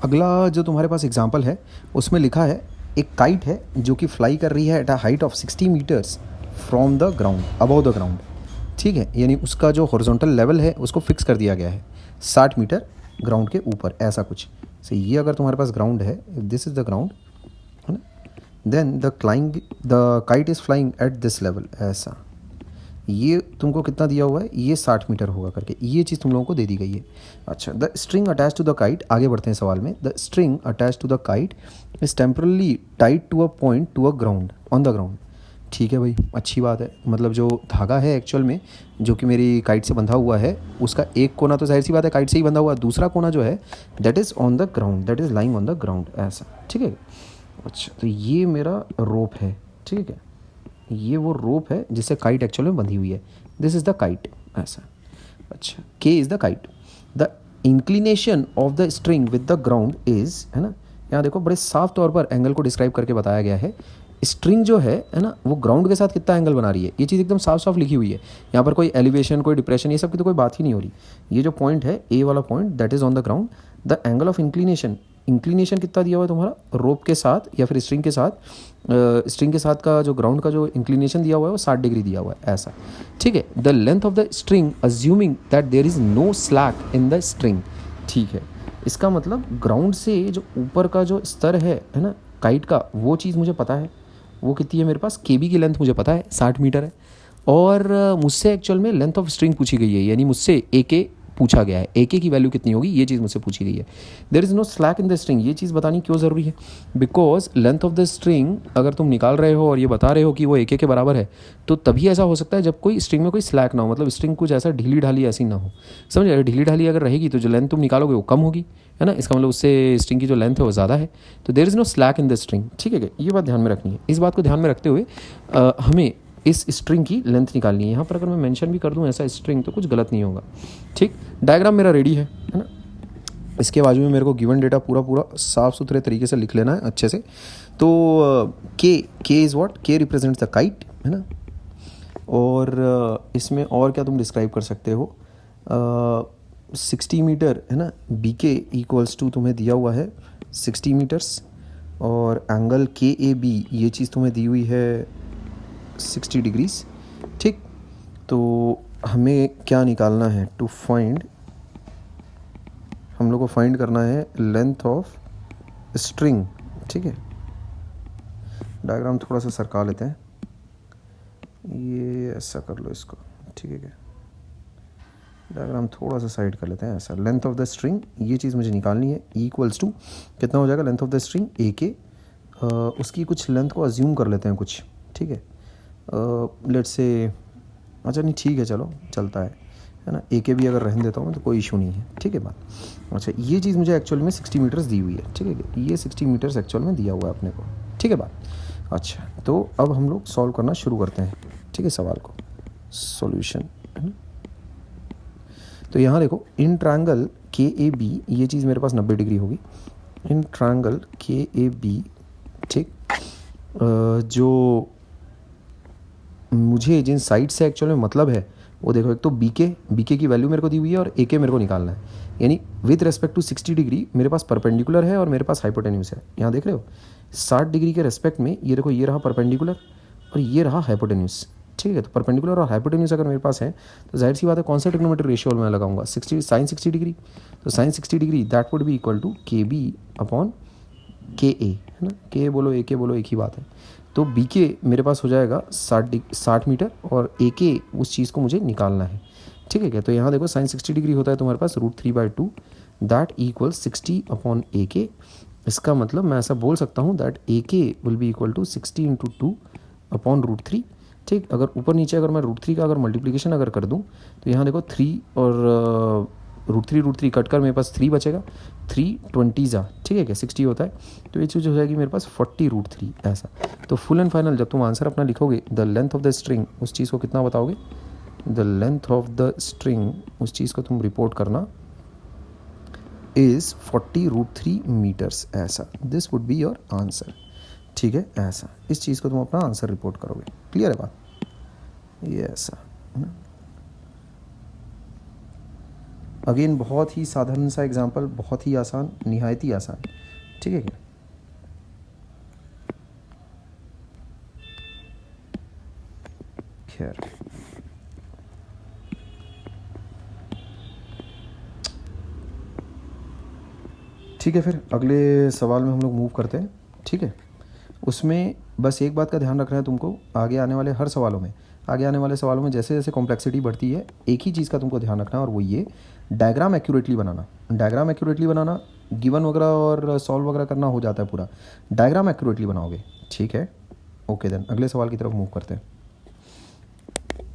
अगला जो तुम्हारे पास एग्जांपल है उसमें लिखा है एक काइट है जो कि फ्लाई कर रही है at a height of 60 metres from the ground, above the ground. ठीक है, यानी उसका जो हॉरिजॉन्टल लेवल है उसको फिक्स कर दिया गया है 60 मीटर ग्राउंड के ऊपर, ऐसा कुछ। सो ये अगर तुम्हारे पास ग्राउंड है, दिस इज़ द ग्राउंड, है ना, then the kite is flying at this level, ऐसा। ये तुमको कितना दिया हुआ है, ये 60 मीटर होगा करके, ये चीज़ तुम लोगों को दे दी गई है। अच्छा, the string attach to the kite, आगे बढ़ते हैं सवाल में। The string attach to the kite is temporarily tied to a point to a ground on the ground. ठीक है भाई, अच्छी बात है। मतलब जो धागा है एक्चुअल में जो कि मेरी काइट से बंधा हुआ है, उसका एक कोना तो जाहिर सी बात है काइट से ही बंधा हुआ है, दूसरा कोना जो है that is on the ground, that is lying on the ground, ऐसा। ठीक है। अच्छा, तो ये मेरा रोप है। ठीक है, ये वो रोप है जिससे काइट एक्चुअल में बंधी हुई है। दिस इज़ द काइट, ऐसा। अच्छा, के is the kite. The inclination of the string with the ground is, है ना, यहाँ देखो बड़े साफ तौर पर एंगल को डिस्क्राइब करके बताया गया है। स्ट्रिंग जो है ना, वो ग्राउंड के साथ कितना एंगल बना रही है, ये चीज़ एकदम साफ साफ लिखी हुई है। यहाँ पर कोई एलिवेशन, कोई डिप्रेशन, ये सब की तो कोई बात ही नहीं हो रही। ये जो पॉइंट है, ए वाला point, that is on the ground. The angle of inclination, inclination कितना दिया हुआ है तुम्हारा रोप के साथ या फिर स्ट्रिंग के साथ, स्ट्रिंग के साथ का जो ग्राउंड का जो इंक्लिनेशन दिया हुआ है वो 60 डिग्री दिया हुआ है, ऐसा। ठीक है। The length of the string assuming that there is no slack in the string. ठीक है, इसका मतलब ग्राउंड से जो ऊपर का जो स्तर है ना काइट का, वो चीज़ मुझे पता है, वो कितनी है मेरे पास, केबी की लेंथ मुझे पता है 60 मीटर है। और मुझसे एक्चुअल में लेंथ ऑफ स्ट्रिंग पूछी गई है, यानी मुझसे ए पूछा गया है, ए की वैल्यू कितनी होगी, ये चीज़ मुझसे पूछी गई है। There is no slack in the string, ये चीज़ बतानी क्यों ज़रूरी है, because length of the string अगर तुम निकाल रहे हो और ये बता रहे हो कि वो ए के बराबर है, तो तभी ऐसा हो सकता है जब कोई स्ट्रिंग में कोई स्लैक ना हो, मतलब स्ट्रिंग कुछ ऐसा ढीली ढाली ऐसी ना हो। समझ रहे, ढीली ढाली अगर रहेगी तो जो लेंथ तुम निकालोगे वो कम होगी, है ना, इसका मतलब उससे स्ट्रिंग की जो लेंथ है वो ज़्यादा है। तो there is no slack in the string. ठीक है, ये बात ध्यान में रखनी है। इस बात को ध्यान में रखते हुए हमें इस स्ट्रिंग की लेंथ निकालनी है। यहाँ पर अगर मैं मेंशन भी कर दूँ ऐसा स्ट्रिंग तो कुछ गलत नहीं होगा। ठीक, डायग्राम मेरा रेडी है ना। इसके बाजू में मेरे को गिवन डेटा पूरा पूरा साफ सुथरे तरीके से लिख लेना है अच्छे से। तो के इज़ व्हाट, के रिप्रेजेंट्स द काइट, है ना। और इसमें और क्या तुम डिस्क्राइब कर सकते हो, 60 मीटर, है ना, बी के इक्वल्स टू तुम्हें दिया हुआ है 60 मीटर्स, और एंगल के ए बी ये चीज़ तुम्हें दी हुई है 60 डिग्रीज। ठीक, तो हमें क्या निकालना है, टू फाइंड, हम लोग को फाइंड करना है लेंथ ऑफ स्ट्रिंग। ठीक है, डायग्राम थोड़ा सा सरका लेते हैं, ये ऐसा कर लो इसको। ठीक है, डायग्राम थोड़ा सा साइड कर लेते हैं, ऐसा। लेंथ ऑफ द स्ट्रिंग, ये चीज़ मुझे निकालनी है, इक्वल्स टू कितना हो जाएगा लेंथ ऑफ द स्ट्रिंग ए के, उसकी कुछ लेंथ को अज्यूम कर लेते हैं कुछ। ठीक है, लेट्स से, अच्छा नहीं ठीक है, चलो चलता है ना, ए के भी अगर रहने देता हूँ तो कोई इशू नहीं है। ठीक है बात। अच्छा, ये चीज़ मुझे एक्चुअल में 60 मीटर्स दी हुई है। ठीक है, ये 60 मीटर्स एक्चुअल में दिया हुआ है अपने को। ठीक है बात। अच्छा, तो अब हम लोग सॉल्व करना शुरू करते हैं। ठीक है, सवाल को सॉल्यूशन, है ना। तो यहाँ देखो, इन ट्रायंगल के ए बी, ये चीज़ मेरे पास 90 डिग्री होगी। इन ट्रायंगल के ए बी, ठीक, जो मुझे जिन साइड से एक्चुअल में मतलब है वो देखो, एक तो बी के की वैल्यू मेरे को दी हुई है और ए के मेरे को निकालना है। यानी विद रेस्पेक्ट टू 60 डिग्री मेरे पास परपेंडिकुलर है और मेरे पास हाइपोटेन्यूज है। यहाँ देख रहे हो 60 डिग्री के रेस्पेक्ट में ये देखो, ये रहा परपेंडिकुलर और ये रहा हाइपोटेन्यूज। ठीक है, तो परपेंडिकुलर और हाइपोटेन्यूज अगर मेरे पास है तो जाहिर सी बात है कौन सा ट्रिग्नोमेट्रिक रेशियो मैं लगाऊंगा, 60 साइन 60 डिग्री। तो sine 60 degree that would be equal to K B upon K A, है ना। के बोलो ए के बोलो, एक ही बात है। तो बी के मेरे पास हो जाएगा 60 मीटर और ए के उस चीज़ को मुझे निकालना है। ठीक है क्या, तो यहाँ देखो साइन 60 डिग्री होता है तुम्हारे पास √3/2, दैट इक्वल 60 अपॉन ए के। इसका मतलब मैं ऐसा बोल सकता हूँ that A K will be equal to 60 × 2 upon √3। ठीक, अगर ऊपर नीचे अगर मैं √3 का अगर मल्टीप्लिकेशन अगर कर दूँ तो यहाँ देखो 3 और √3 कट कर मेरे पास 3 बचेगा, 3 जा। ठीक है क्या, 60 होता है, तो ये चीज़ हो जाएगी मेरे पास 40√3, ऐसा। तो फुल एंड फाइनल जब तुम आंसर अपना लिखोगे, the length of the string, उस चीज़ को कितना बताओगे, the length of the string, उस चीज़ को तुम रिपोर्ट करना इज़ 40√3 मीटर्स, ऐसा। This would be your answer. ठीक है, ऐसा इस चीज़ को तुम अपना आंसर रिपोर्ट करोगे। क्लियर है बात, ये ऐसा, है ना। अगेन बहुत ही साधारण सा एग्जांपल, बहुत ही आसान, निहायत ही आसान, ठीक है क्या। खैर ठीक है, फिर अगले सवाल में हम लोग मूव करते हैं, ठीक है। उसमें बस एक बात का ध्यान रखना है तुमको, आगे आने वाले हर सवालों में, आगे आने वाले सवालों में जैसे जैसे कॉम्प्लेक्सिटी बढ़ती है, एक ही चीज़ का तुमको ध्यान रखना है, और वो ये डायग्राम एक्यूरेटली बनाना। डायग्राम एक्यूरेटली बनाना, गिवन वगैरह और सॉल्व वगैरह करना हो जाता है पूरा, डायग्राम एक्यूरेटली बनाओगे, ठीक है। ओके देन, अगले सवाल की तरफ मूव करते हैं।